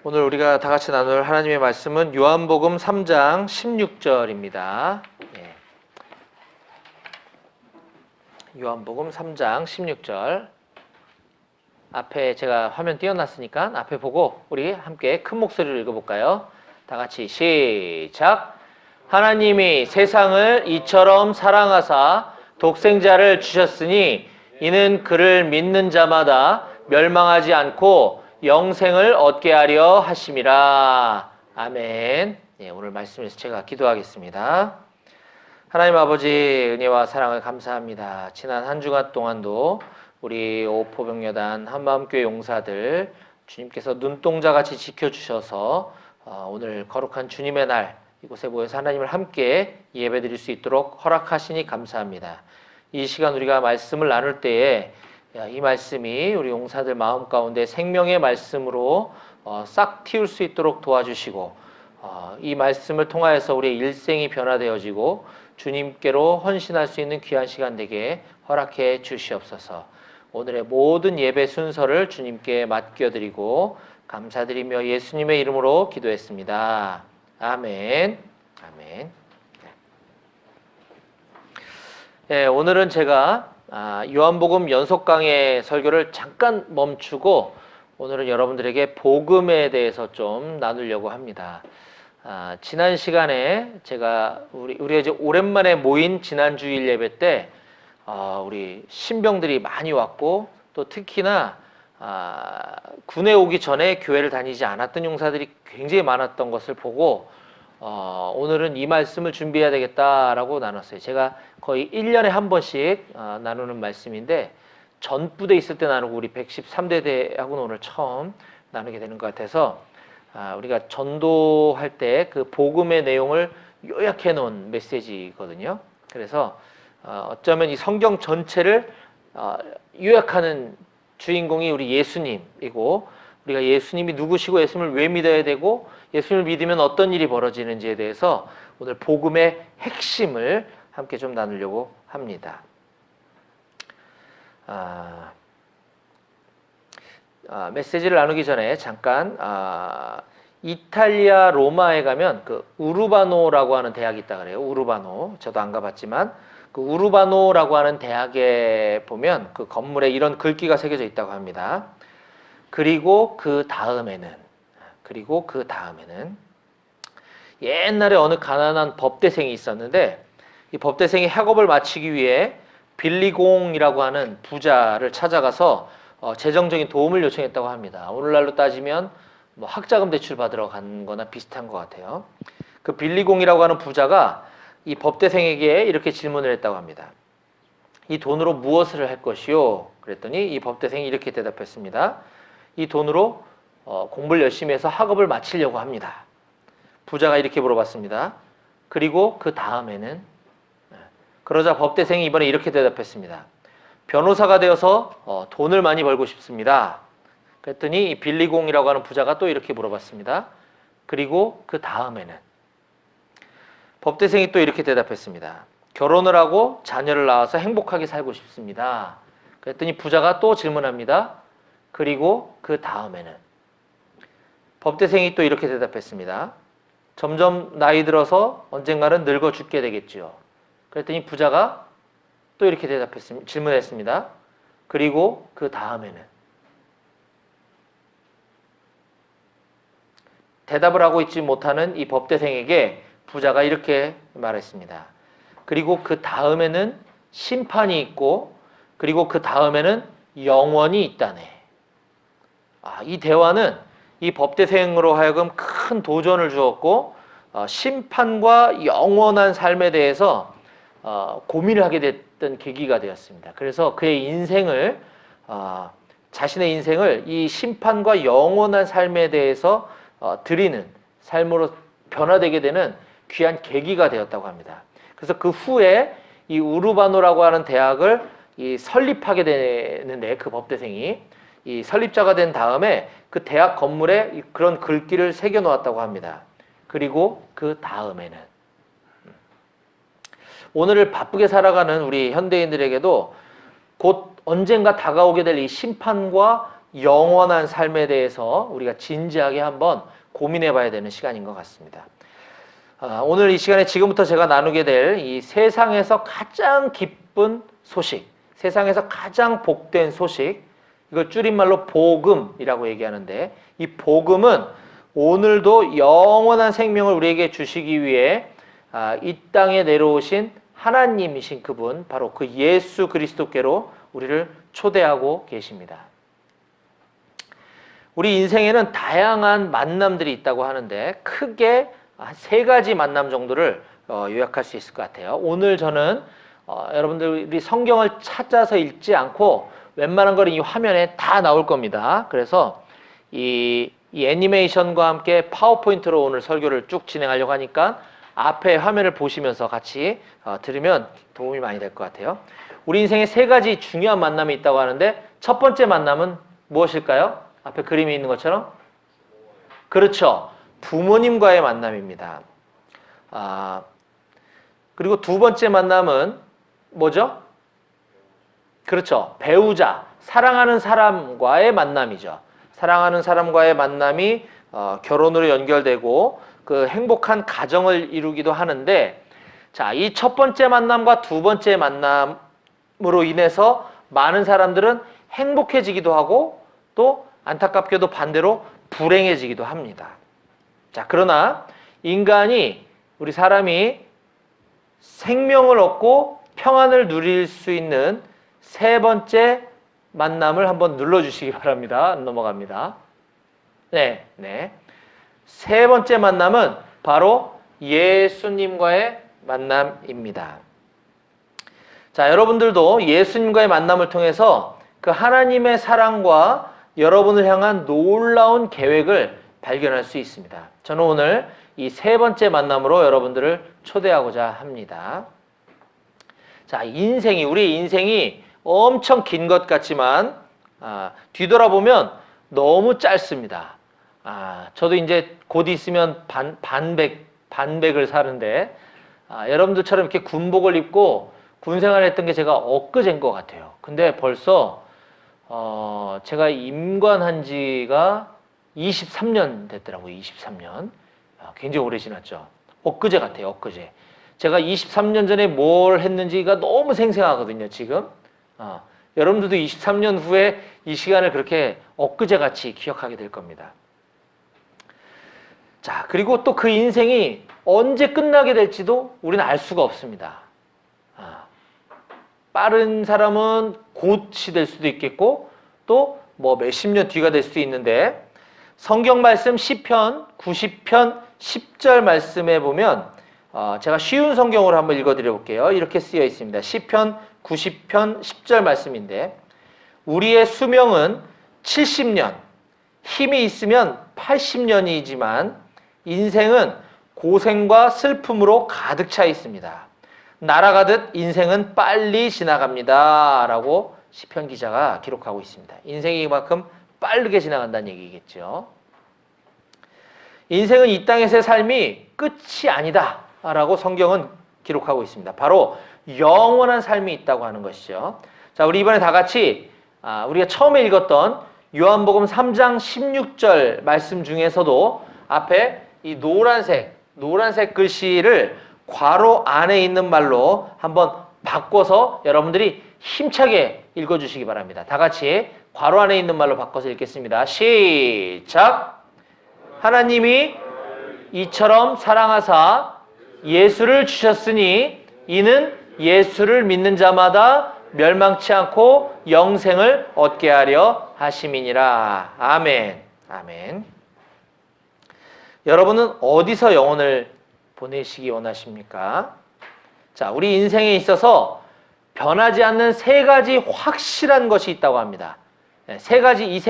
오늘 우리가 다 같이 나눌 하나님의 말씀은 요한복음 3장 16절입니다. 요한복음 3장 16절. 앞에 제가 화면 띄워놨으니까 앞에 보고 우리 함께 큰 목소리로 읽어볼까요? 다 같이 시작! 하나님이 세상을 이처럼 사랑하사 독생자를 주셨으니 이는 그를 믿는 자마다 멸망하지 않고 영생을 얻게 하려 하심이라. 아멘. 오늘 말씀에서 제가 기도하겠습니다. 하나님 아버지 은혜와 사랑을 감사합니다. 지난 한 주간 동안도 우리 오포병여단 한마음교회 용사들 주님께서 눈동자같이 지켜주셔서 오늘 거룩한 주님의 날 이곳에 모여서 하나님을 함께 예배드릴 수 있도록 허락하시니 감사합니다. 이 시간 우리가 말씀을 나눌 때에 이 말씀이 우리 용사들 마음 가운데 생명의 말씀으로 싹 틔울 수 있도록 도와주시고 이 말씀을 통하여서 우리의 일생이 변화되어지고 주님께로 헌신할 수 있는 귀한 시간 되게 허락해 주시옵소서. 오늘의 모든 예배 순서를 주님께 맡겨드리고 감사드리며 예수님의 이름으로 기도했습니다. 아멘. 아멘. 오늘은 제가 요한복음 연속 강해 설교를 잠깐 멈추고 오늘은 여러분들에게 복음에 대해서 좀 나누려고 합니다. 지난 시간에 제가 우리가 이제 오랜만에 모인 지난 주일 예배 때 우리 신병들이 많이 왔고 또 특히나 군에 오기 전에 교회를 다니지 않았던 용사들이 굉장히 많았던 것을 보고 오늘은 이 말씀을 준비해야 되겠다라고 나눴어요. 제가 거의 1년에 한 번씩 나누는 말씀인데 전부대 있을 때 나누고 우리 113대대하고는 오늘 처음 나누게 되는 것 같아서 우리가 전도할 때 그 복음의 내용을 요약해 놓은 메시지거든요. 그래서 어쩌면 이 성경 전체를 요약하는 주인공이 우리 예수님이고 우리가 예수님이 누구시고 예수님을 왜 믿어야 되고 예수님을 믿으면 어떤 일이 벌어지는지에 대해서 오늘 복음의 핵심을 함께 좀 나누려고 합니다. 메시지를 나누기 전에 잠깐 이탈리아 로마에 가면 그 우르바노라고 하는 대학이 있다 그래요. 우르바노. 저도 안 가봤지만 그 우르바노라고 하는 대학에 보면 그 건물에 이런 글귀가 새겨져 있다고 합니다. 그리고 그 다음에는 옛날에 어느 가난한 법대생이 있었는데 이 법대생이 학업을 마치기 위해 빌리공이라고 하는 부자를 찾아가서 재정적인 도움을 요청했다고 합니다. 오늘날로 따지면 뭐 학자금 대출 받으러 간 거나 비슷한 것 같아요. 그 빌리공이라고 하는 부자가 이 법대생에게 이렇게 질문을 했다고 합니다. 이 돈으로 무엇을 할 것이요? 그랬더니 이 법대생이 이렇게 대답했습니다. 이 돈으로 공부를 열심히 해서 학업을 마치려고 합니다. 부자가 이렇게 물어봤습니다. 그리고 그 다음에는? 그러자 법대생이 이번에 이렇게 대답했습니다. 변호사가 되어서 돈을 많이 벌고 싶습니다. 그랬더니 이 빌리공이라고 하는 부자가 또 이렇게 물어봤습니다. 그리고 그 다음에는? 법대생이 또 이렇게 대답했습니다. 결혼을 하고 자녀를 낳아서 행복하게 살고 싶습니다. 그랬더니 부자가 또 질문합니다. 그리고 그 다음에는? 법대생이 또 이렇게 대답했습니다. 점점 나이 들어서 언젠가는 늙어 죽게 되겠지요. 그랬더니 부자가 또 이렇게 질문했습니다. 그리고 그 다음에는? 대답을 하고 있지 못하는 이 법대생에게 부자가 이렇게 말했습니다. 그리고 그 다음에는 심판이 있고 그리고 그 다음에는 영원이 있다네. 이 대화는 이 법대생으로 하여금 큰 도전을 주었고 심판과 영원한 삶에 대해서 고민을 하게 됐던 계기가 되었습니다. 그래서 그의 인생을 자신의 인생을 이 심판과 영원한 삶에 대해서 드리는 삶으로 변화되게 되는 귀한 계기가 되었다고 합니다. 그래서 그 후에 이 우르바노라고 하는 대학을 설립하게 되는데 그 법대생이 이 설립자가 된 다음에 그 대학 건물에 그런 글귀를 새겨 놓았다고 합니다. 그리고 그 다음에는? 오늘을 바쁘게 살아가는 우리 현대인들에게도 곧 언젠가 다가오게 될 이 심판과 영원한 삶에 대해서 우리가 진지하게 한번 고민해 봐야 되는 시간인 것 같습니다. 오늘 이 시간에 지금부터 제가 나누게 될 이 세상에서 가장 기쁜 소식, 세상에서 가장 복된 소식, 이걸 줄임말로 복음이라고 얘기하는데, 이 복음은 오늘도 영원한 생명을 우리에게 주시기 위해 이 땅에 내려오신 하나님이신 그분, 바로 그 예수 그리스도께로 우리를 초대하고 계십니다. 우리 인생에는 다양한 만남들이 있다고 하는데 크게 세 가지 만남 정도를 요약할 수 있을 것 같아요. 오늘 저는 여러분들이 성경을 찾아서 읽지 않고 웬만한 걸 이 화면에 다 나올 겁니다. 그래서 이 애니메이션과 함께 파워포인트로 오늘 설교를 쭉 진행하려고 하니까 앞에 화면을 보시면서 같이 들으면 도움이 많이 될 것 같아요. 우리 인생에 세 가지 중요한 만남이 있다고 하는데 첫 번째 만남은 무엇일까요? 앞에 그림이 있는 것처럼? 그렇죠. 부모님과의 만남입니다. 그리고 두 번째 만남은 뭐죠? 그렇죠. 배우자, 사랑하는 사람과의 만남이죠. 사랑하는 사람과의 만남이 결혼으로 연결되고 그 행복한 가정을 이루기도 하는데, 자, 이 첫 번째 만남과 두 번째 만남으로 인해서 많은 사람들은 행복해지기도 하고 또 안타깝게도 반대로 불행해지기도 합니다. 자, 그러나 인간이, 우리 사람이 생명을 얻고 평안을 누릴 수 있는 세 번째 만남을 한번 눌러주시기 바랍니다. 넘어갑니다. 네. 세 번째 만남은 바로 예수님과의 만남입니다. 자, 여러분들도 예수님과의 만남을 통해서 그 하나님의 사랑과 여러분을 향한 놀라운 계획을 발견할 수 있습니다. 저는 오늘 이 세 번째 만남으로 여러분들을 초대하고자 합니다. 자, 우리 인생이 엄청 긴 것 같지만 뒤돌아보면 너무 짧습니다. 저도 이제 곧 있으면 반백을 사는데 여러분들처럼 이렇게 군복을 입고 군생활을 했던 게 제가 엊그제인 것 같아요. 근데 벌써 제가 임관한 지가 23년 됐더라고요. 23년. 굉장히 오래 지났죠. 엊그제 같아요. 엊그제. 제가 23년 전에 뭘 했는지가 너무 생생하거든요. 지금. 여러분들도 23년 후에 이 시간을 그렇게 엊그제같이 기억하게 될 겁니다. 자, 그리고 또 그 인생이 언제 끝나게 될지도 우리는 알 수가 없습니다. 빠른 사람은 곧이 될 수도 있겠고 또 뭐 몇십 년 뒤가 될 수도 있는데, 성경 말씀 시편 90편 10절 말씀에 보면 제가 쉬운 성경으로 한번 읽어드려 볼게요. 이렇게 쓰여 있습니다. 시편 90편 10절 말씀인데, 우리의 수명은 70년, 힘이 있으면 80년이지만 인생은 고생과 슬픔으로 가득 차 있습니다. 날아가듯 인생은 빨리 지나갑니다. 라고 시편 기자가 기록하고 있습니다. 인생이 이만큼 빠르게 지나간다는 얘기겠죠. 인생은 이 땅에서의 삶이 끝이 아니다 라고 성경은 기록하고 있습니다. 바로 영원한 삶이 있다고 하는 것이죠. 자, 우리 이번에 다 같이 우리가 처음에 읽었던 요한복음 3장 16절 말씀 중에서도 앞에 이 노란색 글씨를 괄호 안에 있는 말로 한번 바꿔서 여러분들이 힘차게 읽어주시기 바랍니다. 다 같이 괄호 안에 있는 말로 바꿔서 읽겠습니다. 시작! 하나님이 이처럼 사랑하사 예수를 주셨으니 이는 예수를 믿는 자마다 멸망치 않고 영생을 얻게 하려 하심이니라. 아멘. 아멘. 여러분은 어디서 영혼을 보내시기 원하십니까? 자, 우리 인생에 있어서 변하지 않는 세 가지 확실한 것이 있다고 합니다. 이 세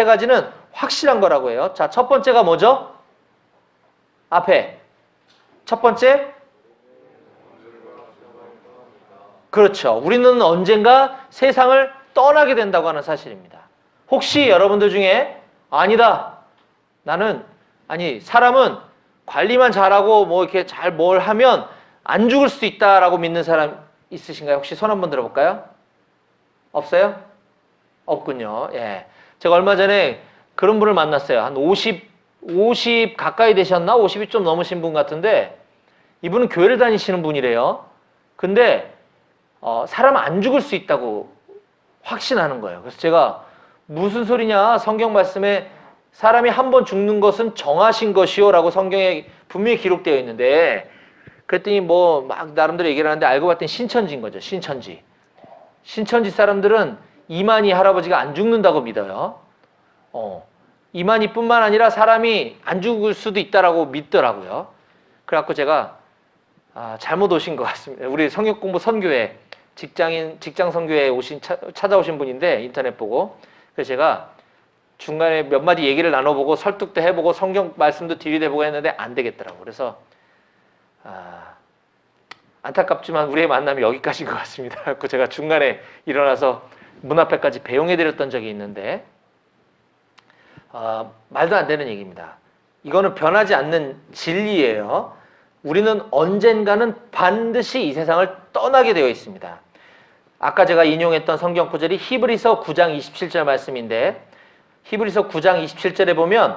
가지는 확실한 거라고 해요. 자, 첫 번째가 뭐죠? 앞에 첫 번째, 그렇죠. 우리는 언젠가 세상을 떠나게 된다고 하는 사실입니다. 혹시 여러분들 중에 아니다, 사람은 관리만 잘하고 뭐 이렇게 잘 뭘 하면 안 죽을 수도 있다라고 믿는 사람 있으신가요? 혹시 손 한번 들어볼까요? 없어요? 없군요. 예. 제가 얼마 전에 그런 분을 만났어요. 한 50 가까이 되셨나? 50이 좀 넘으신 분 같은데 이분은 교회를 다니시는 분이래요. 근데 사람 안 죽을 수 있다고 확신하는 거예요. 그래서 제가 무슨 소리냐? 성경 말씀에 사람이 한 번 죽는 것은 정하신 것이요 라고 성경에 분명히 기록되어 있는데, 그랬더니 뭐 막 나름대로 얘기를 하는데 알고 봤더니 신천지인 거죠. 신천지 사람들은 이만희 할아버지가 안 죽는다고 믿어요. 이만희뿐만 아니라 사람이 안 죽을 수도 있다라고 믿더라고요. 그래갖고 제가 잘못 오신 것 같습니다. 우리 성역공부 선교회 직장 선교회에 찾아오신 분인데 인터넷 보고, 그래서 제가 중간에 몇 마디 얘기를 나눠보고 설득도 해보고 성경 말씀도 들이대보고 했는데 안 되겠더라고. 그래서 안타깝지만 우리의 만남이 여기까지인 것 같습니다. 그래서 제가 중간에 일어나서 문 앞에까지 배웅해드렸던 적이 있는데 말도 안 되는 얘기입니다. 이거는 변하지 않는 진리예요. 우리는 언젠가는 반드시 이 세상을 떠나게 되어 있습니다. 아까 제가 인용했던 성경 구절이 히브리서 9장 27절 말씀인데, 히브리서 9장 27절에 보면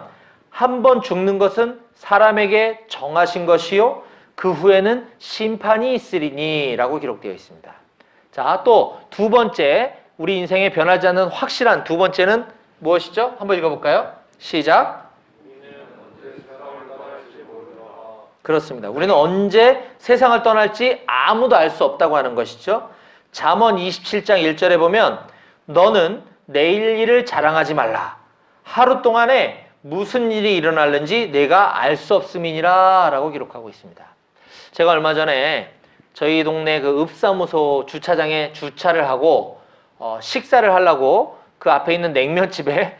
한 번 죽는 것은 사람에게 정하신 것이요 그 후에는 심판이 있으리니 라고 기록되어 있습니다. 자, 또 두 번째, 우리 인생에 변하지 않는 확실한 두 번째는 무엇이죠? 한번 읽어볼까요? 시작. 그렇습니다. 우리는 언제 세상을 떠날지 아무도 알 수 없다고 하는 것이죠. 잠언 27장 1절에 보면 너는 내일 일을 자랑하지 말라. 하루 동안에 무슨 일이 일어날는지 내가 알 수 없음이니라 라고 기록하고 있습니다. 제가 얼마 전에 저희 동네 그 읍사무소 주차장에 주차를 하고 식사를 하려고 그 앞에 있는 냉면집에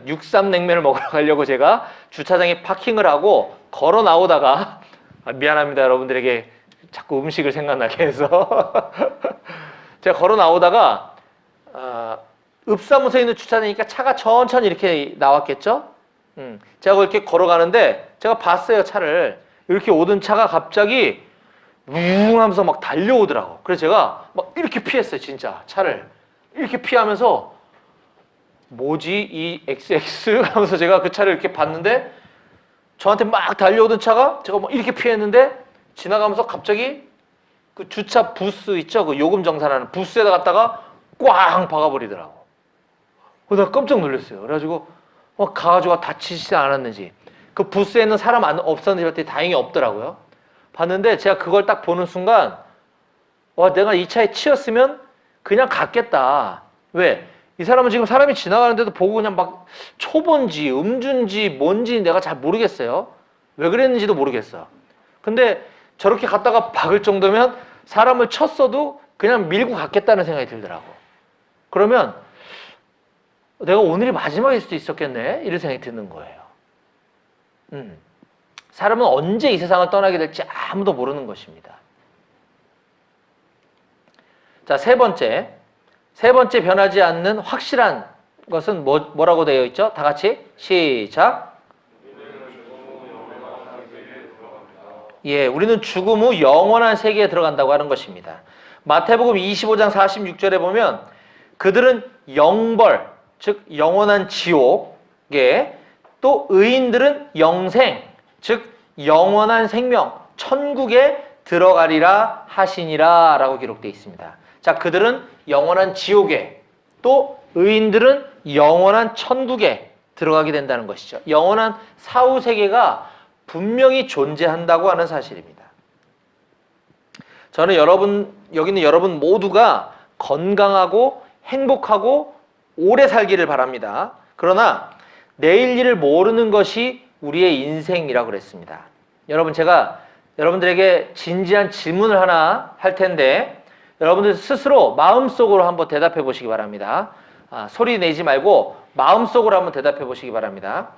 육삼냉면을 먹으러 가려고 제가 주차장에 파킹을 하고 걸어 나오다가 미안합니다. 여러분들에게 자꾸 음식을 생각나게 해서 제가 걸어 나오다가 읍사무소에 있는 주차장이니까 차가 천천히 이렇게 나왔겠죠? 제가 이렇게 걸어가는데 제가 봤어요. 차를. 이렇게 오던 차가 갑자기 웅 하면서 막 달려오더라고. 그래서 제가 막 이렇게 피했어요. 진짜 차를 이렇게 피하면서 뭐지 이 XX 하면서 제가 그 차를 이렇게 봤는데 저한테 막 달려오던 차가 제가 막 이렇게 피했는데 지나가면서 갑자기 그 주차 부스 있죠? 그 요금 정산하는 부스에다 갖다가 꽝 박아버리더라고. 내가 깜짝 놀랐어요. 그래가지고 가가지고 다치지 않았는지, 그 부스에는 사람 없었는지 봤더니 다행히 없더라고요. 봤는데 제가 그걸 딱 보는 순간 내가 이 차에 치였으면 그냥 갔겠다. 왜? 이 사람은 지금 사람이 지나가는데도 보고 그냥 막 초본지 음주인지 뭔지 내가 잘 모르겠어요. 왜 그랬는지도 모르겠어. 근데 저렇게 갔다가 박을 정도면 사람을 쳤어도 그냥 밀고 갔겠다는 생각이 들더라고. 그러면 내가 오늘이 마지막일 수도 있었겠네? 이런 생각이 드는 거예요. 사람은 언제 이 세상을 떠나게 될지 아무도 모르는 것입니다. 자, 세 번째 변하지 않는 확실한 것은 뭐라고 되어 있죠? 다 같이 시작. 예, 우리는 죽음 후 영원한 세계에 들어간다고 하는 것입니다. 마태복음 25장 46절에 보면 그들은 영벌, 즉 영원한 지옥에, 또 의인들은 영생, 즉 영원한 생명, 천국에 들어가리라 하시니라 라고 기록되어 있습니다. 자, 그들은 영원한 지옥에, 또 의인들은 영원한 천국에 들어가게 된다는 것이죠. 영원한 사후세계가 분명히 존재한다고 하는 사실입니다. 저는 여기 있는 여러분 모두가 건강하고 행복하고 오래 살기를 바랍니다. 그러나 내일 일을 모르는 것이 우리의 인생이라고 그랬습니다. 여러분, 제가 여러분들에게 진지한 질문을 하나 할 텐데 여러분들 스스로 마음속으로 한번 대답해 보시기 바랍니다. 소리 내지 말고 마음속으로 한번 대답해 보시기 바랍니다.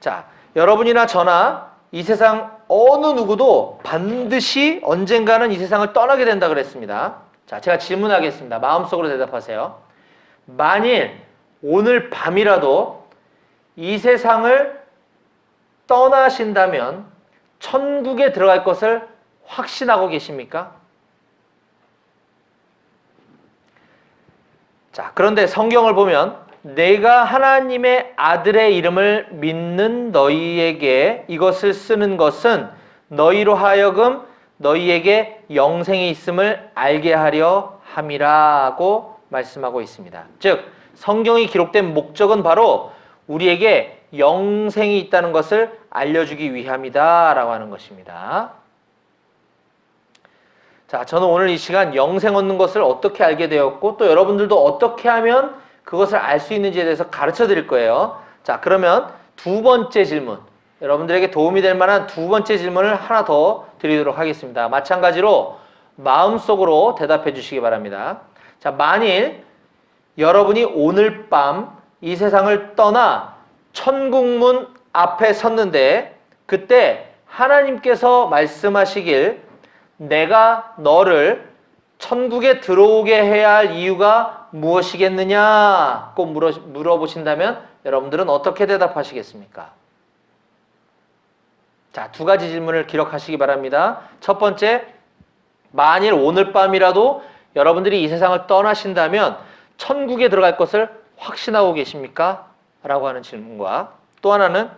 자, 여러분이나 저나 이 세상 어느 누구도 반드시 언젠가는 이 세상을 떠나게 된다 그랬습니다. 자, 제가 질문하겠습니다. 마음속으로 대답하세요. 만일 오늘 밤이라도 이 세상을 떠나신다면 천국에 들어갈 것을 확신하고 계십니까? 자, 그런데 성경을 보면 내가 하나님의 아들의 이름을 믿는 너희에게 이것을 쓰는 것은 너희로 하여금 너희에게 영생이 있음을 알게 하려 함이라고 말씀하고 있습니다. 즉 성경이 기록된 목적은 바로 우리에게 영생이 있다는 것을 알려주기 위함이다 라고 하는 것입니다. 자, 저는 오늘 이 시간 영생 얻는 것을 어떻게 알게 되었고 또 여러분들도 어떻게 하면 그것을 알 수 있는지에 대해서 가르쳐 드릴 거예요. 자, 그러면 두 번째 질문, 여러분들에게 도움이 될 만한 두 번째 질문을 하나 더 드리도록 하겠습니다. 마찬가지로 마음속으로 대답해 주시기 바랍니다. 자, 만일 여러분이 오늘 밤 이 세상을 떠나 천국문 앞에 섰는데 그때 하나님께서 말씀하시길 내가 너를 천국에 들어오게 해야 할 이유가 무엇이겠느냐 꼭 물어보신다면 여러분들은 어떻게 대답하시겠습니까? 자, 두 가지 질문을 기록하시기 바랍니다. 첫 번째, 만일 오늘 밤이라도 여러분들이 이 세상을 떠나신다면 천국에 들어갈 것을 확신하고 계십니까? 라고 하는 질문과 또 하나는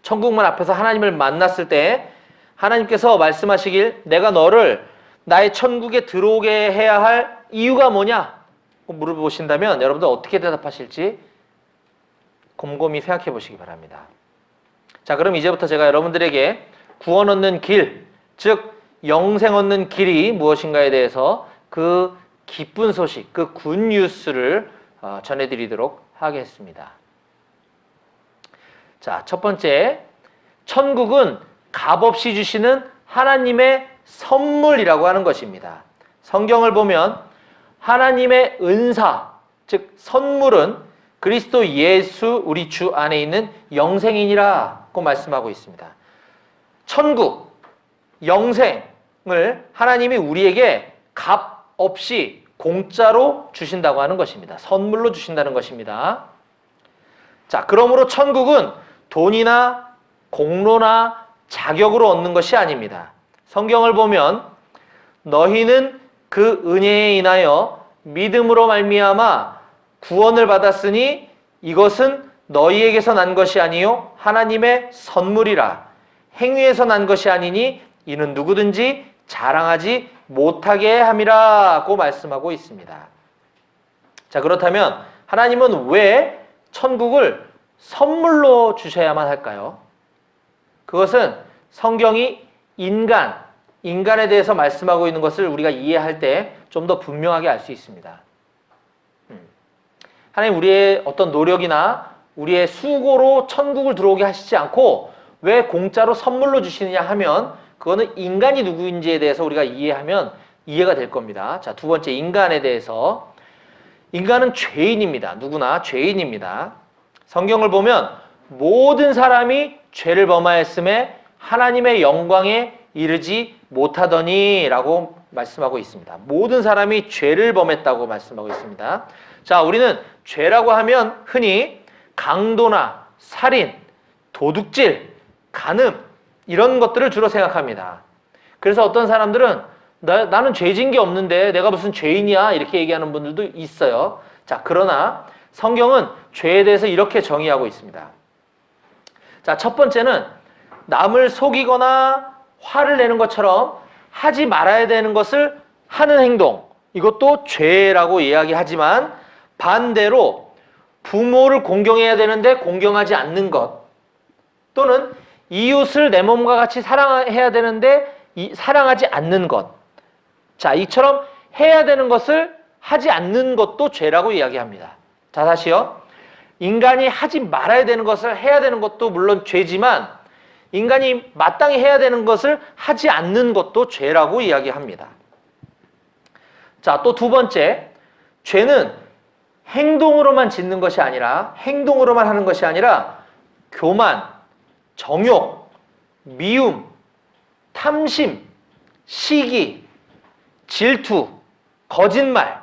천국문 앞에서 하나님을 만났을 때 하나님께서 말씀하시길 내가 너를 나의 천국에 들어오게 해야 할 이유가 뭐냐? 물어보신다면 여러분들 어떻게 대답하실지 곰곰이 생각해 보시기 바랍니다. 자, 그럼 이제부터 제가 여러분들에게 구원 얻는 길, 즉 영생 얻는 길이 무엇인가에 대해서 그 기쁜 소식, 그 굿뉴스를 전해드리도록 하겠습니다. 자, 첫 번째, 천국은 값없이 주시는 하나님의 선물이라고 하는 것입니다. 성경을 보면 하나님의 은사, 즉 선물은 그리스도 예수 우리 주 안에 있는 영생이니라고 말씀하고 있습니다. 천국, 영생을 하나님이 우리에게 값 없이 공짜로 주신다고 하는 것입니다. 선물로 주신다는 것입니다. 자, 그러므로 천국은 돈이나 공로나 자격으로 얻는 것이 아닙니다. 성경을 보면 너희는 그 은혜에 인하여 믿음으로 말미암아 구원을 받았으니 이것은 너희에게서 난 것이 아니요 하나님의 선물이라. 행위에서 난 것이 아니니 이는 누구든지 자랑하지 못하게 함이라고 말씀하고 있습니다. 자, 그렇다면 하나님은 왜 천국을 선물로 주셔야만 할까요? 그것은 성경이 인간에 대해서 말씀하고 있는 것을 우리가 이해할 때 좀 더 분명하게 알 수 있습니다. 하나님 우리의 어떤 노력이나 우리의 수고로 천국을 들어오게 하시지 않고 왜 공짜로 선물로 주시느냐 하면 그거는 인간이 누구인지에 대해서 우리가 이해하면 이해가 될 겁니다. 자, 두 번째, 인간에 대해서. 인간은 죄인입니다. 누구나 죄인입니다. 성경을 보면 모든 사람이 죄를 범하였음에 하나님의 영광에 이르지 못하더니 라고 말씀하고 있습니다. 모든 사람이 죄를 범했다고 말씀하고 있습니다. 자, 우리는 죄라고 하면 흔히 강도나 살인, 도둑질, 간음 이런 것들을 주로 생각합니다. 그래서 어떤 사람들은 나는 죄진 게 없는데 내가 무슨 죄인이야 이렇게 얘기하는 분들도 있어요. 자, 그러나 성경은 죄에 대해서 이렇게 정의하고 있습니다. 자, 첫 번째는 남을 속이거나 화를 내는 것처럼 하지 말아야 되는 것을 하는 행동, 이것도 죄라고 이야기하지만 반대로 부모를 공경해야 되는데 공경하지 않는 것, 또는 이웃을 내 몸과 같이 사랑해야 되는데 사랑하지 않는 것. 자, 이처럼 해야 되는 것을 하지 않는 것도 죄라고 이야기합니다. 자, 다시요. 인간이 하지 말아야 되는 것을 해야 되는 것도 물론 죄지만 인간이 마땅히 해야 되는 것을 하지 않는 것도 죄라고 이야기합니다. 자, 또 두 번째, 죄는 행동으로만 짓는 것이 아니라 행동으로만 하는 것이 아니라 교만, 정욕, 미움, 탐심, 시기, 질투, 거짓말,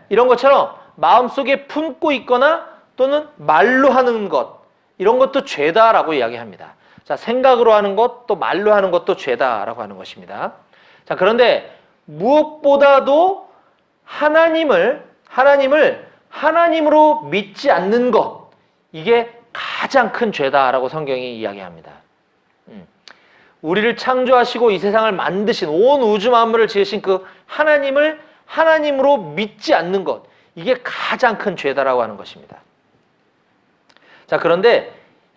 이런 것처럼 마음속에 품고 있거나 또는 말로 하는 것, 이런 것도 죄다라고 이야기합니다. 자, 생각으로 하는 것, 또 말로 하는 것도 죄다라고 하는 것입니다. 자, 그런데 무엇보다도 하나님을 하나님을 하나님으로 믿지 않는 것, 이게 가장 큰 죄다라고 성경이 이야기합니다. 우리를 창조하시고 이 세상을 만드신, 온 우주 만물을 지으신 그 하나님을 하나님으로 믿지 않는 것, 이게 가장 큰 죄다라고 하는 것입니다. 자, 그런데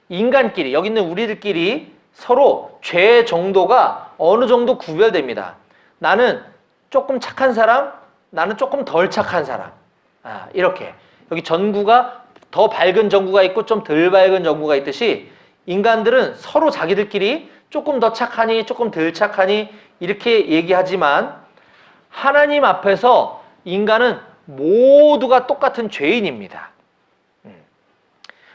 인간끼리, 여기 있는 우리들끼리 서로 죄의 정도가 어느 정도 구별됩니다. 나는 조금 착한 사람, 나는 조금 덜 착한 사람. 이렇게. 여기 전구가 더 밝은 전구가 있고 좀 덜 밝은 전구가 있듯이 인간들은 서로 자기들끼리 조금 더 착하니 조금 덜 착하니 이렇게 얘기하지만 하나님 앞에서 인간은 모두가 똑같은 죄인입니다.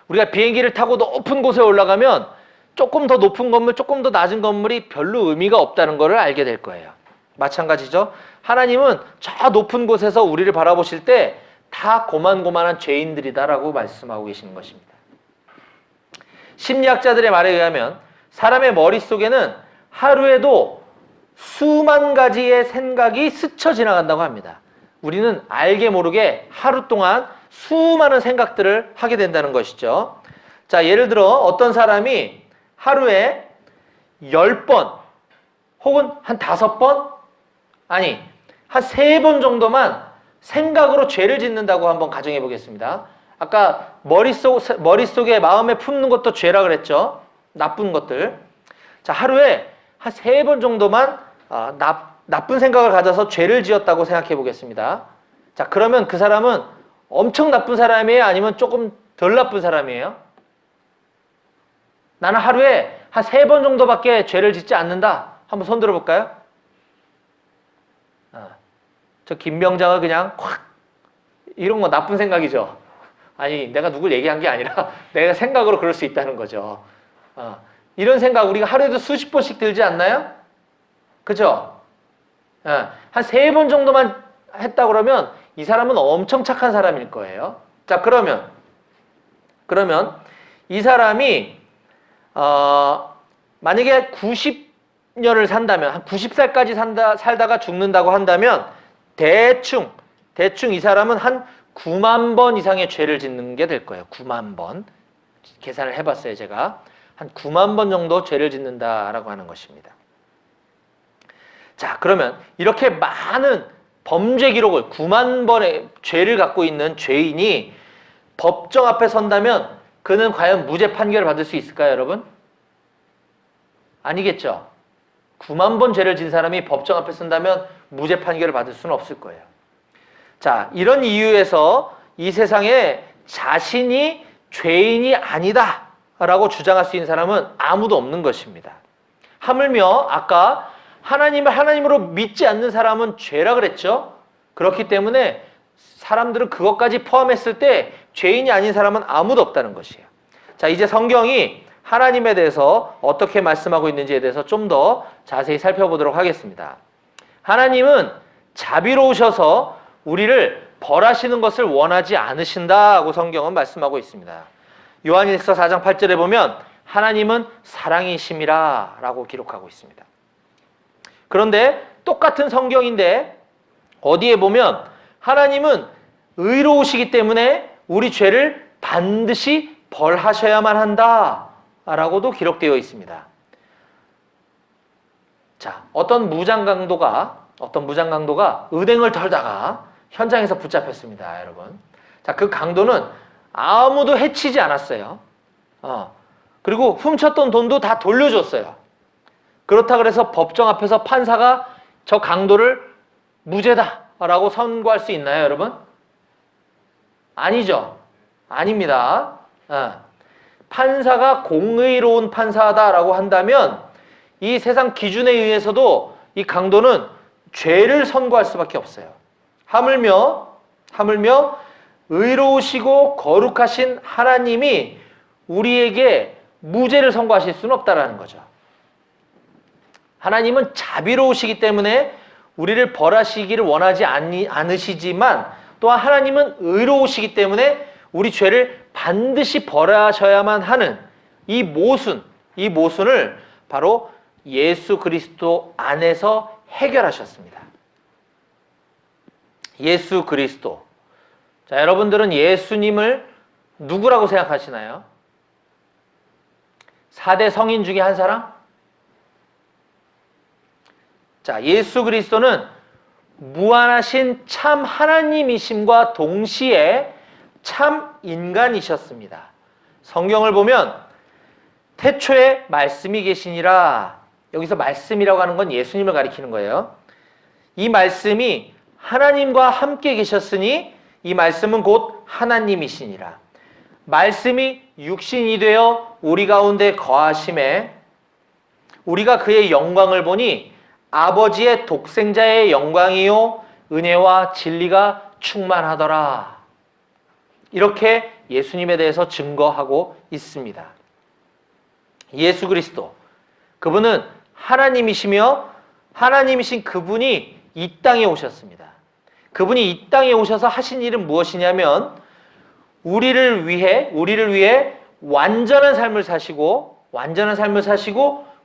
우리가 비행기를 타고 높은 곳에 올라가면 조금 더 높은 건물, 조금 더 낮은 건물이 별로 의미가 없다는 것을 알게 될 거예요. 마찬가지죠. 하나님은 저 높은 곳에서 우리를 바라보실 때 다 고만고만한 죄인들이다라고 말씀하고 계시는 것입니다. 심리학자들의 말에 의하면 사람의 머릿속에는 하루에도 수만 가지의 생각이 스쳐 지나간다고 합니다. 우리는 알게 모르게 하루 동안 수많은 생각들을 하게 된다는 것이죠. 자, 예를 들어 어떤 사람이 하루에 10번 혹은 한 5번, 아니 한 3번 정도만 생각으로 죄를 짓는다고 한번 가정해 보겠습니다. 아까 머릿속에 마음에 품는 것도 죄라 그랬죠. 나쁜 것들. 자, 하루에 한 3번 정도만 나쁜 생각을 가져서 죄를 지었다고 생각해 보겠습니다. 자, 그러면 그 사람은 엄청 나쁜 사람이에요? 아니면 조금 덜 나쁜 사람이에요? 나는 하루에 한 3번 정도밖에 죄를 짓지 않는다. 한번 손 들어볼까요? 저 김병장은 그냥 확, 이런 거 나쁜 생각이죠. 아니, 내가 누굴 얘기한 게 아니라 내가 생각으로 그럴 수 있다는 거죠. 이런 생각 우리가 하루에도 수십 번씩 들지 않나요? 그죠? 한 3번 정도만 했다 그러면 이 사람은 엄청 착한 사람일 거예요. 자, 그러면 이 사람이 만약에 90년을 산다면, 한 90살까지 살다가 죽는다고 한다면 대충 이 사람은 한 9만 번 이상의 죄를 짓는 게 될 거예요. 9만 번. 계산을 해봤어요, 제가. 한 9만 번 정도 죄를 짓는다라고 하는 것입니다. 자, 그러면 이렇게 많은 범죄 기록을 9만 번의 죄를 갖고 있는 죄인이 법정 앞에 선다면 그는 과연 무죄 판결을 받을 수 있을까요, 여러분? 아니겠죠. 9만 번 죄를 진 사람이 법정 앞에 선다면 무죄 판결을 받을 수는 없을 거예요. 자, 이런 이유에서 이 세상에 자신이 죄인이 아니다 라고 주장할 수 있는 사람은 아무도 없는 것입니다. 하물며 아까 하나님을 하나님으로 믿지 않는 사람은 죄라 그랬죠. 그렇기 때문에 사람들은 그것까지 포함했을 때 죄인이 아닌 사람은 아무도 없다는 것이에요. 자, 이제 성경이 하나님에 대해서 어떻게 말씀하고 있는지에 대해서 좀 더 자세히 살펴보도록 하겠습니다. 하나님은 자비로우셔서 우리를 벌하시는 것을 원하지 않으신다고 성경은 말씀하고 있습니다. 요한일서 4장 8절에 보면 하나님은 사랑이심이라 라고 기록하고 있습니다. 그런데 똑같은 성경인데 어디에 보면 하나님은 의로우시기 때문에 우리 죄를 반드시 벌하셔야만 한다 라고도 기록되어 있습니다. 자, 어떤 무장강도가 은행을 털다가 현장에서 붙잡혔습니다, 여러분. 자, 그 강도는 아무도 해치지 않았어요. 그리고 훔쳤던 돈도 다 돌려줬어요. 그렇다 그래서 법정 앞에서 판사가 저 강도를 무죄다라고 선고할 수 있나요, 여러분? 아니죠. 아닙니다. 판사가 공의로운 판사다라고 한다면 이 세상 기준에 의해서도 이 강도는 죄를 선고할 수밖에 없어요. 하물며 의로우시고 거룩하신 하나님이 우리에게 무죄를 선고하실 수는 없다라는 거죠. 하나님은 자비로우시기 때문에 우리를 벌하시기를 원하지 않으시지만 또한 하나님은 의로우시기 때문에 우리 죄를 반드시 벌하셔야만 하는 이 모순을 바로 예수 그리스도 안에서 해결하셨습니다. 예수 그리스도, 자, 여러분들은 예수님을 누구라고 생각하시나요? 4대 성인 중에 한 사람? 자, 예수 그리스도는 무한하신 참 하나님이심과 동시에 참 인간이셨습니다. 성경을 보면 태초에 말씀이 계시니라. 여기서 말씀이라고 하는 건 예수님을 가리키는 거예요. 이 말씀이 하나님과 함께 계셨으니 이 말씀은 곧 하나님이시니라. 말씀이 육신이 되어 우리 가운데 거하심에 우리가 그의 영광을 보니 아버지의 독생자의 영광이요 은혜와 진리가 충만하더라. 이렇게 예수님에 대해서 증거하고 있습니다. 예수 그리스도, 그분은 하나님이시며 하나님이신 그분이 이 땅에 오셨습니다. 그분이 이 땅에 오셔서 하신 일은 무엇이냐면 우리를 위해 완전한 삶을 사시고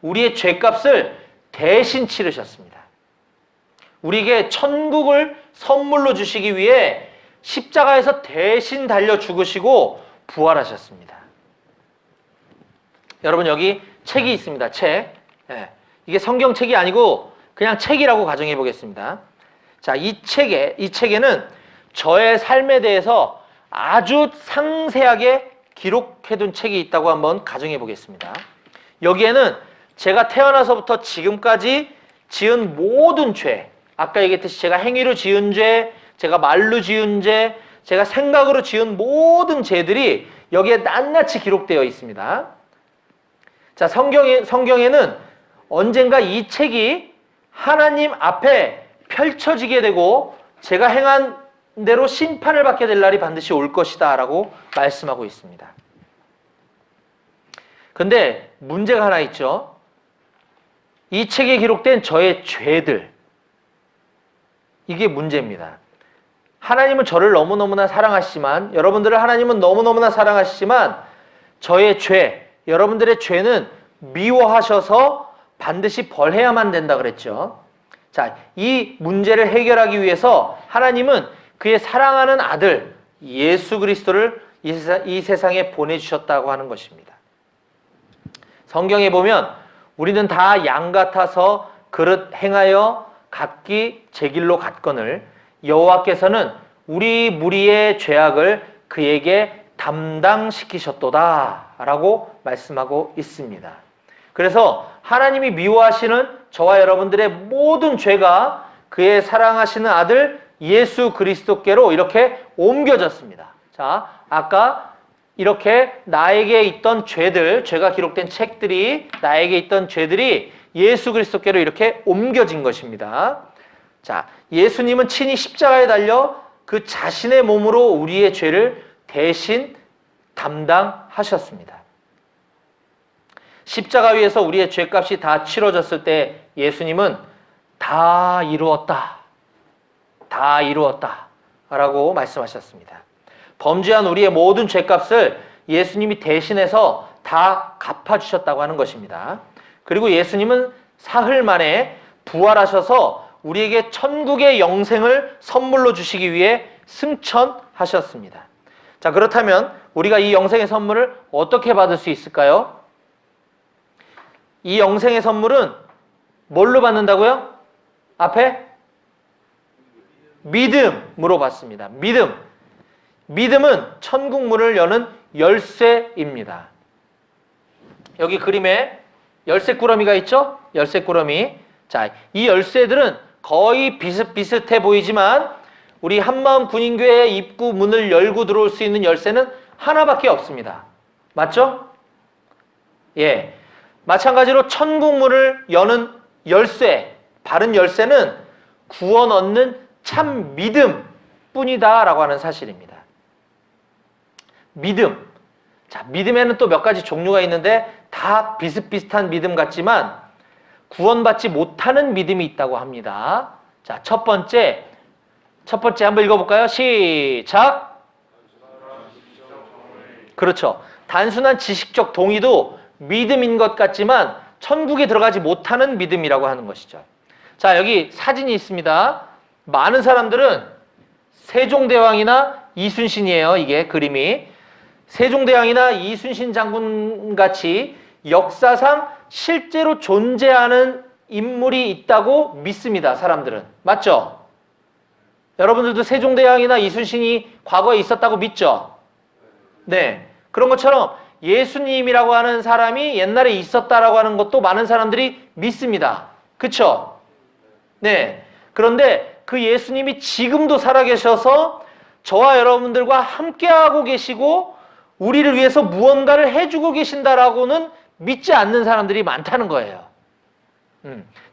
우리의 죄값을 대신 치르셨습니다. 우리에게 천국을 선물로 주시기 위해 십자가에서 대신 달려 죽으시고 부활하셨습니다. 여러분, 여기 책이 있습니다. 책. 이게 성경책이 아니고 그냥 책이라고 가정해 보겠습니다. 자, 이 책에는 저의 삶에 대해서 아주 상세하게 기록해둔 책이 있다고 한번 가정해 보겠습니다. 여기에는 제가 태어나서부터 지금까지 지은 모든 죄, 아까 얘기했듯이 제가 행위로 지은 죄, 제가 말로 지은 죄, 제가 생각으로 지은 모든 죄들이 여기에 낱낱이 기록되어 있습니다. 자, 성경에는 언젠가 이 책이 하나님 앞에 펼쳐지게 되고 제가 행한 대로 심판을 받게 될 날이 반드시 올 것이다 라고 말씀하고 있습니다. 근데 문제가 하나 있죠. 이 책에 기록된 저의 죄들, 이게 문제입니다. 하나님은 저를 너무너무나 사랑하시지만, 여러분들을 하나님은 너무너무나 사랑하시지만 저의 죄, 여러분들의 죄는 미워하셔서 반드시 벌해야만 된다 그랬죠. 자, 이 문제를 해결하기 위해서 하나님은 그의 사랑하는 아들 예수 그리스도를 이 세상에 보내주셨다고 하는 것입니다. 성경에 보면 우리는 다 양 같아서 그릇 행하여 각기 제 길로 갔거늘 여호와께서는 우리 무리의 죄악을 그에게 담당시키셨도다 라고 말씀하고 있습니다. 그래서 하나님이 미워하시는 저와 여러분들의 모든 죄가 그의 사랑하시는 아들 예수 그리스도께로 이렇게 옮겨졌습니다. 자, 아까 이렇게 나에게 있던 죄들, 죄가 기록된 책들이, 나에게 있던 죄들이 예수 그리스도께로 이렇게 옮겨진 것입니다. 자, 예수님은 친히 십자가에 달려 그 자신의 몸으로 우리의 죄를 대신 담당하셨습니다. 십자가 위에서 우리의 죄값이 다 치러졌을 때 예수님은 다 이루었다 라고 말씀하셨습니다. 범죄한 우리의 모든 죄값을 예수님이 대신해서 다 갚아주셨다고 하는 것입니다. 그리고 예수님은 사흘 만에 부활하셔서 우리에게 천국의 영생을 선물로 주시기 위해 승천하셨습니다. 자, 그렇다면 우리가 이 영생의 선물을 어떻게 받을 수 있을까요? 이 영생의 선물은 뭘로 받는다고요? 앞에 믿음으로 받습니다. 믿음은 천국 문을 여는 열쇠입니다. 여기 그림에 열쇠 꾸러미가 있죠? 열쇠 꾸러미. 자, 이 열쇠들은 거의 비슷비슷해 보이지만 우리 한마음 군인교회의 입구 문을 열고 들어올 수 있는 열쇠는 하나밖에 없습니다. 맞죠? 예. 마찬가지로 천국 문을 여는 열쇠, 바른 열쇠는 구원 얻는 참 믿음 뿐이다 라고 하는 사실입니다. 믿음. 자, 믿음에는 또 몇 가지 종류가 있는데 다 비슷비슷한 믿음 같지만 구원받지 못하는 믿음이 있다고 합니다. 자, 첫 번째 한번 읽어볼까요? 시작! 그렇죠. 단순한 지식적 동의도 믿음인 것 같지만 천국에 들어가지 못하는 믿음이라고 하는 것이죠. 자, 여기 사진이 있습니다. 많은 사람들은 세종대왕이나 이순신이에요. 이게 그림이. 세종대왕이나 이순신 장군 같이 역사상 실제로 존재하는 인물이 있다고 믿습니다. 사람들은. 맞죠? 여러분들도 세종대왕이나 이순신이 과거에 있었다고 믿죠? 네. 그런 것처럼 예수님이라고 하는 사람이 옛날에 있었다라고 하는 것도 많은 사람들이 믿습니다. 그쵸? 네. 그런데 그 예수님이 지금도 살아계셔서 저와 여러분들과 함께하고 계시고 우리를 위해서 무언가를 해주고 계신다라고는 믿지 않는 사람들이 많다는 거예요.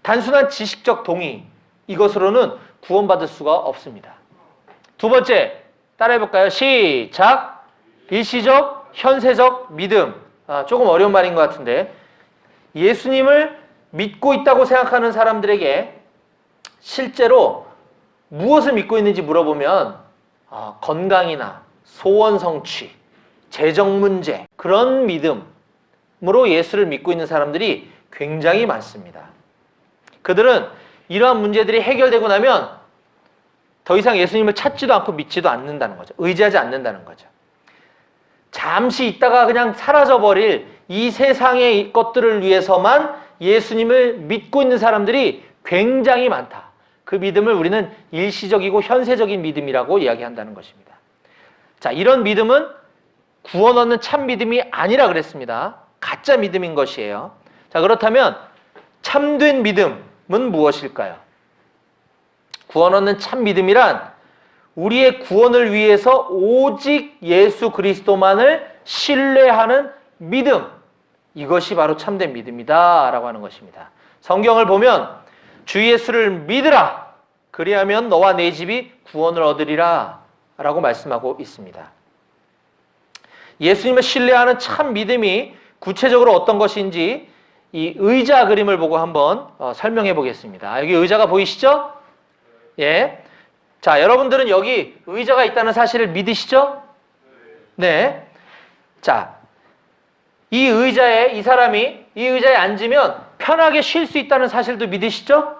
단순한 지식적 동의, 이것으로는 구원받을 수가 없습니다. 두 번째, 따라해볼까요? 시작! 일시적, 현세적 믿음. 조금 어려운 말인 것 같은데, 예수님을 믿고 있다고 생각하는 사람들에게 실제로 무엇을 믿고 있는지 물어보면 건강이나 소원 성취, 재정 문제, 그런 믿음으로 예수를 믿고 있는 사람들이 굉장히 많습니다. 그들은 이러한 문제들이 해결되고 나면 더 이상 예수님을 찾지도 않고 믿지도 않는다는 거죠. 의지하지 않는다는 거죠. 잠시 있다가 그냥 사라져버릴 이 세상의 것들을 위해서만 예수님을 믿고 있는 사람들이 굉장히 많다. 그 믿음을 우리는 일시적이고 현세적인 믿음이라고 이야기한다는 것입니다. 자, 이런 믿음은 구원 얻는 참 믿음이 아니라 그랬습니다. 가짜 믿음인 것이에요. 자, 그렇다면 참된 믿음은 무엇일까요? 구원 얻는 참 믿음이란 우리의 구원을 위해서 오직 예수 그리스도만을 신뢰하는 믿음, 이것이 바로 참된 믿음이다 라고 하는 것입니다. 성경을 보면 주 예수를 믿으라, 그리하면 너와 내 집이 구원을 얻으리라 라고 말씀하고 있습니다. 예수님을 신뢰하는 참 믿음이 구체적으로 어떤 것인지 이 의자 그림을 보고 한번 설명해 보겠습니다. 여기 의자가 보이시죠? 예. 자, 여러분들은 여기 의자가 있다는 사실을 믿으시죠? 네. 자, 이 의자에 이 사람이 이 의자에 앉으면 편하게 쉴 수 있다는 사실도 믿으시죠?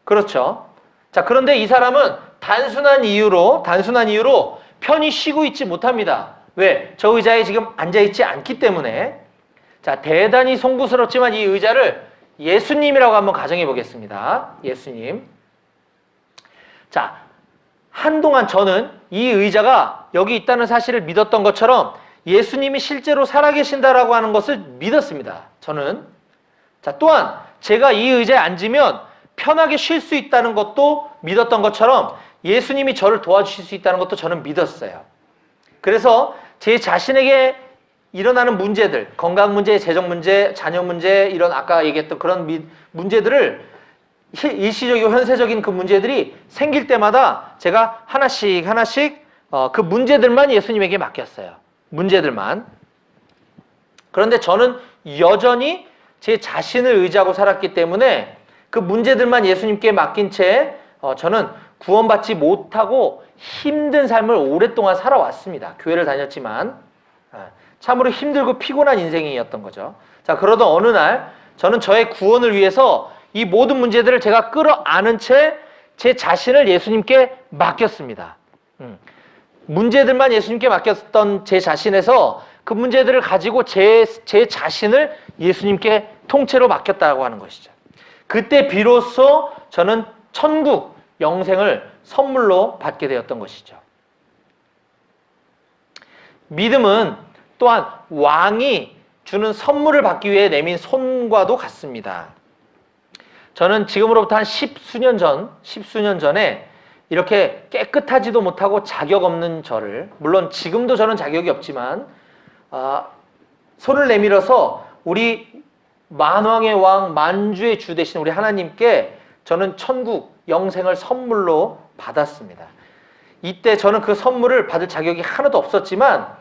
그렇죠. 자, 그런데 이 사람은 단순한 이유로 편히 쉬고 있지 못합니다. 왜? 저 의자에 지금 앉아있지 않기 때문에. 자, 대단히 송구스럽지만 이 의자를 예수님이라고 한번 가정해 보겠습니다. 예수님. 자, 한동안 저는 이 의자가 여기 있다는 사실을 믿었던 것처럼 예수님이 실제로 살아계신다라고 하는 것을 믿었습니다. 저는. 자, 또한 제가 이 의자에 앉으면 편하게 쉴 수 있다는 것도 믿었던 것처럼 예수님이 저를 도와주실 수 있다는 것도 저는 믿었어요. 그래서 제 자신에게 일어나는 문제들, 건강 문제, 재정 문제, 자녀 문제, 이런 아까 얘기했던 그런 문제들을 일시적이고 현세적인 그 문제들이 생길 때마다 제가 하나씩 그 문제들만 예수님에게 맡겼어요. 문제들만. 그런데 저는 여전히 제 자신을 의지하고 살았기 때문에 그 문제들만 예수님께 맡긴 채 저는 구원받지 못하고 힘든 삶을 오랫동안 살아왔습니다. 교회를 다녔지만 참으로 힘들고 피곤한 인생이었던 거죠. 자, 그러던 어느 날 저는 저의 구원을 위해서 이 모든 문제들을 제가 끌어안은 채 제 자신을 예수님께 맡겼습니다. 문제들만 예수님께 맡겼던 제 자신에서 그 문제들을 가지고 제 자신을 예수님께 통째로 맡겼다고 하는 것이죠. 그때 비로소 저는 천국, 영생을 선물로 받게 되었던 것이죠. 믿음은 또한 왕이 주는 선물을 받기 위해 내민 손과도 같습니다. 저는 지금으로부터 한 십수년 전에 이렇게 깨끗하지도 못하고 자격 없는 저를, 물론 지금도 저는 자격이 없지만 손을 내밀어서 우리 만왕의 왕, 만주의 주 되신 우리 하나님께 저는 천국, 영생을 선물로 받았습니다. 이때 저는 그 선물을 받을 자격이 하나도 없었지만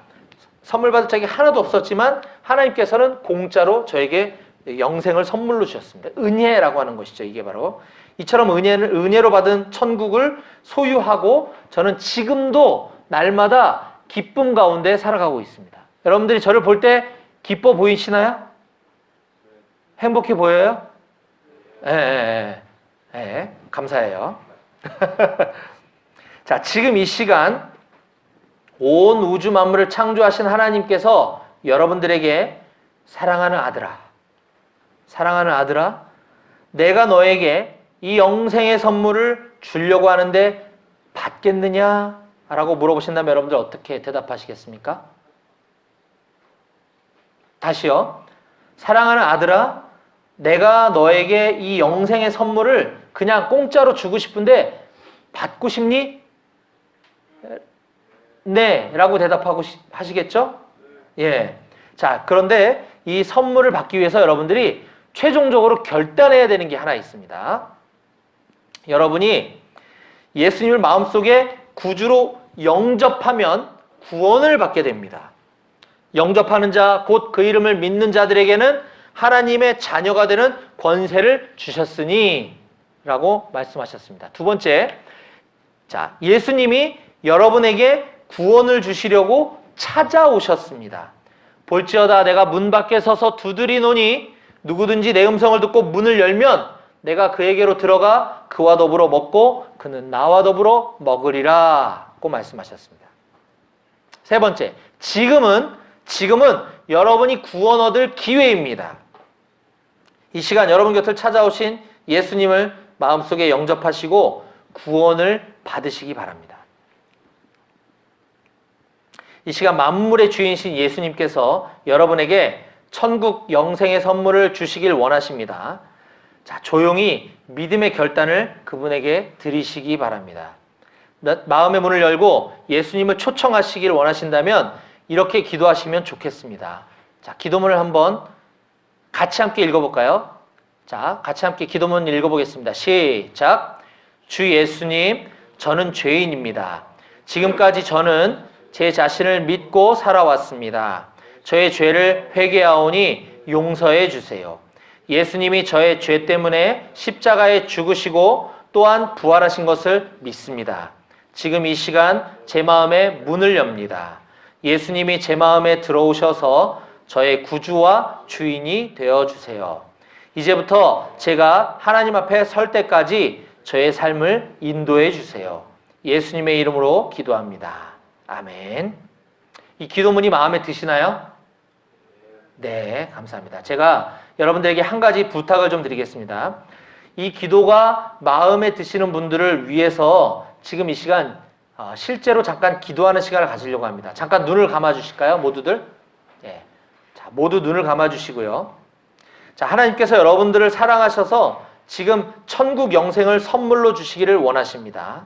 하나님께서는 공짜로 저에게 영생을 선물로 주셨습니다. 은혜라고 하는 것이죠. 이게 바로 이처럼 은혜로 받은 천국을 소유하고 저는 지금도 날마다 기쁨 가운데 살아가고 있습니다. 여러분들이 저를 볼 때 기뻐 보이시나요? 행복해 보여요? 감사해요. 자, 지금 이 시간 온 우주 만물을 창조하신 하나님께서 여러분들에게 사랑하는 아들아, 내가 너에게 이 영생의 선물을 주려고 하는데 받겠느냐? 라고 물어보신다면 여러분들 어떻게 대답하시겠습니까? 다시요. 사랑하는 아들아, 내가 너에게 이 영생의 선물을 그냥 공짜로 주고 싶은데 받고 싶니? 네, 라고 하시겠죠? 예. 자, 그런데 이 선물을 받기 위해서 여러분들이 최종적으로 결단해야 되는 게 하나 있습니다. 여러분이 예수님을 마음속에 구주로 영접하면 구원을 받게 됩니다. 영접하는 자, 곧 그 이름을 믿는 자들에게는 하나님의 자녀가 되는 권세를 주셨으니 라고 말씀하셨습니다. 두 번째, 자, 예수님이 여러분에게 구원을 주시려고 찾아오셨습니다. 볼지어다 내가 문 밖에 서서 두드리노니 누구든지 내 음성을 듣고 문을 열면 내가 그에게로 들어가 그와 더불어 먹고 그는 나와 더불어 먹으리라 고 말씀하셨습니다. 세 번째, 지금은 여러분이 구원 얻을 기회입니다. 이 시간 여러분 곁을 찾아오신 예수님을 마음속에 영접하시고 구원을 받으시기 바랍니다. 이 시간 만물의 주인이신 예수님께서 여러분에게 천국 영생의 선물을 주시길 원하십니다. 자, 조용히 믿음의 결단을 그분에게 드리시기 바랍니다. 마음의 문을 열고 예수님을 초청하시길 원하신다면 이렇게 기도하시면 좋겠습니다. 자, 기도문을 한번 같이 함께 읽어볼까요? 자, 같이 함께 기도문 읽어보겠습니다. 시작. 주 예수님, 저는 죄인입니다. 지금까지 저는 제 자신을 믿고 살아왔습니다. 저의 죄를 회개하오니 용서해 주세요. 예수님이 저의 죄 때문에 십자가에 죽으시고 또한 부활하신 것을 믿습니다. 지금 이 시간 제 마음에 문을 엽니다. 예수님이 제 마음에 들어오셔서 저의 구주와 주인이 되어주세요. 이제부터 제가 하나님 앞에 설 때까지 저의 삶을 인도해 주세요. 예수님의 이름으로 기도합니다. 아멘. 이 기도문이 마음에 드시나요? 네, 감사합니다. 제가 여러분들에게 한 가지 부탁을 좀 드리겠습니다. 이 기도가 마음에 드시는 분들을 위해서 지금 이 시간 실제로 잠깐 기도하는 시간을 가지려고 합니다. 잠깐 눈을 감아 주실까요? 모두들? 네. 자, 모두 눈을 감아 주시고요. 자, 하나님께서 여러분들을 사랑하셔서 지금 천국 영생을 선물로 주시기를 원하십니다.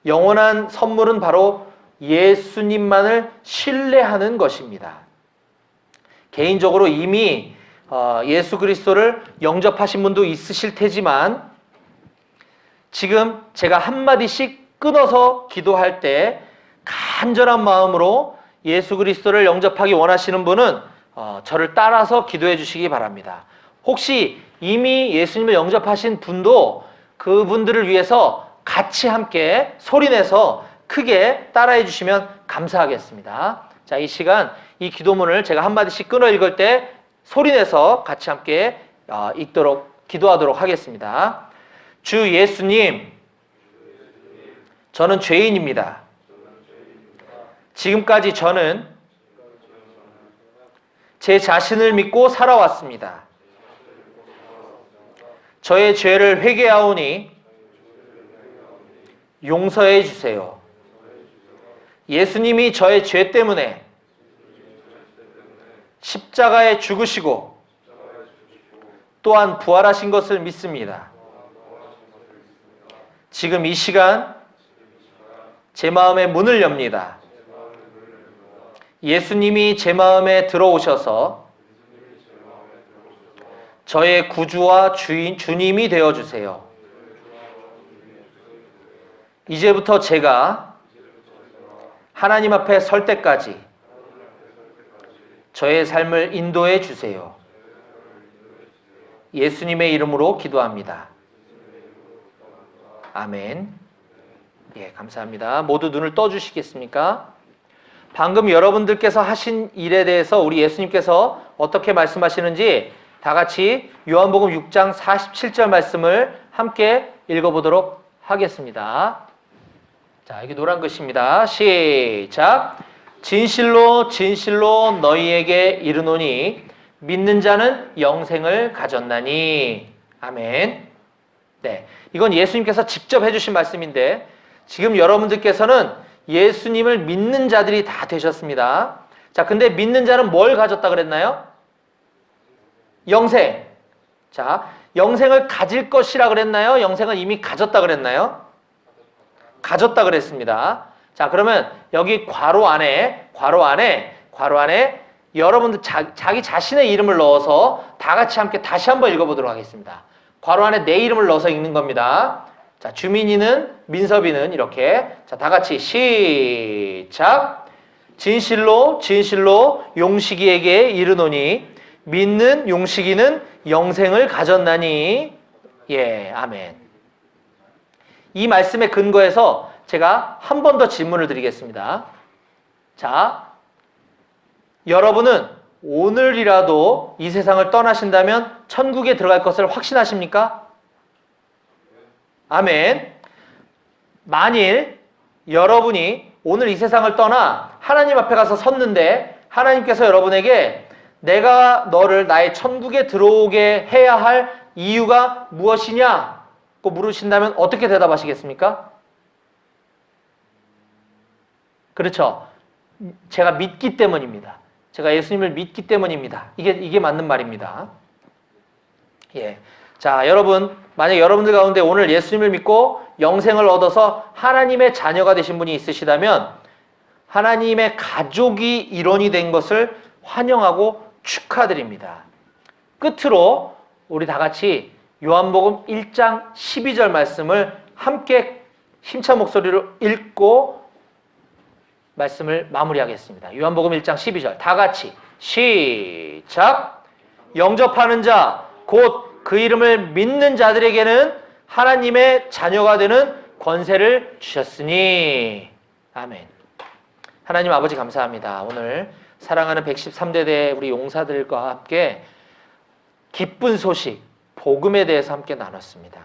영원한 선물은 바로 예수님만을 신뢰하는 것입니다. 개인적으로 이미 예수 그리스도를 영접하신 분도 있으실 테지만 지금 제가 한마디씩 끊어서 기도할 때 간절한 마음으로 예수 그리스도를 영접하기 원하시는 분은 저를 따라서 기도해 주시기 바랍니다. 혹시 이미 예수님을 영접하신 분도 그분들을 위해서 같이 함께 소리내서 크게 따라해 주시면 감사하겠습니다. 자, 이 시간 이 기도문을 제가 한마디씩 끊어 읽을 때 소리내서 같이 함께 기도하도록 하겠습니다. 주 예수님, 저는 죄인입니다. 지금까지 저는 제 자신을 믿고 살아왔습니다. 저의 죄를 회개하오니 용서해 주세요. 예수님이 저의 죄 때문에 십자가에 죽으시고 또한 부활하신 것을 믿습니다. 지금 이 시간 제 마음의 문을 엽니다. 예수님이 제 마음에 들어오셔서 저의 구주와 주님이 되어주세요. 이제부터 제가 하나님 앞에 설 때까지 저의 삶을 인도해 주세요. 예수님의 이름으로 기도합니다. 아멘. 예, 감사합니다. 모두 눈을 떠주시겠습니까? 방금 여러분들께서 하신 일에 대해서 우리 예수님께서 어떻게 말씀하시는지 다 같이 요한복음 6장 47절 말씀을 함께 읽어보도록 하겠습니다. 자, 여기 노란 글씨입니다. 시작. 진실로 진실로 너희에게 이르노니 믿는 자는 영생을 가졌나니. 아멘. 네, 이건 예수님께서 직접 해주신 말씀인데 지금 여러분들께서는 예수님을 믿는 자들이 다 되셨습니다. 자, 근데 믿는 자는 뭘 가졌다 그랬나요? 영생. 자, 영생을 가질 것이라 그랬나요? 영생을 이미 가졌다 그랬나요? 가졌다 그랬습니다. 자, 그러면 여기 괄호 안에 여러분들 자기 자신의 이름을 넣어서 다 같이 함께 다시 한번 읽어보도록 하겠습니다. 괄호 안에 내 이름을 넣어서 읽는 겁니다. 자, 주민이는, 민섭이는 이렇게. 자, 다 같이 시작. 진실로 진실로 용식이에게 이르노니 믿는 용식이는 영생을 가졌나니. 예, 아멘. 이 말씀의 근거에서 제가 한 번 더 질문을 드리겠습니다. 자, 여러분은 오늘이라도 이 세상을 떠나신다면 천국에 들어갈 것을 확신하십니까? 아멘. 만일 여러분이 오늘 이 세상을 떠나 하나님 앞에 가서 섰는데 하나님께서 여러분에게 내가 너를 나의 천국에 들어오게 해야 할 이유가 무엇이냐고 물으신다면 어떻게 대답하시겠습니까? 그렇죠. 제가 믿기 때문입니다. 제가 예수님을 믿기 때문입니다. 이게 맞는 말입니다. 예. 자, 여러분, 만약 여러분들 가운데 오늘 예수님을 믿고 영생을 얻어서 하나님의 자녀가 되신 분이 있으시다면 하나님의 가족이 일원이 된 것을 환영하고 축하드립니다. 끝으로 우리 다 같이 요한복음 1장 12절 말씀을 함께 힘찬 목소리로 읽고 말씀을 마무리하겠습니다. 요한복음 1장 12절 다 같이 시작. 영접하는 자 곧 그 이름을 믿는 자들에게는 하나님의 자녀가 되는 권세를 주셨으니. 아멘. 하나님 아버지 감사합니다. 오늘 사랑하는 113대대 우리 용사들과 함께 기쁜 소식, 복음에 대해서 함께 나눴습니다.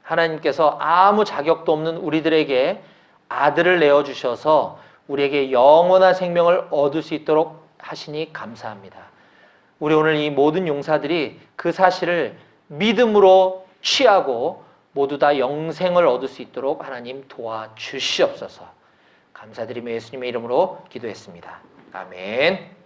하나님께서 아무 자격도 없는 우리들에게 아들을 내어주셔서 우리에게 영원한 생명을 얻을 수 있도록 하시니 감사합니다. 우리 오늘 이 모든 용사들이 그 사실을 믿음으로 취하고 모두 다 영생을 얻을 수 있도록 하나님 도와주시옵소서. 감사드리며 예수님의 이름으로 기도했습니다. 아멘.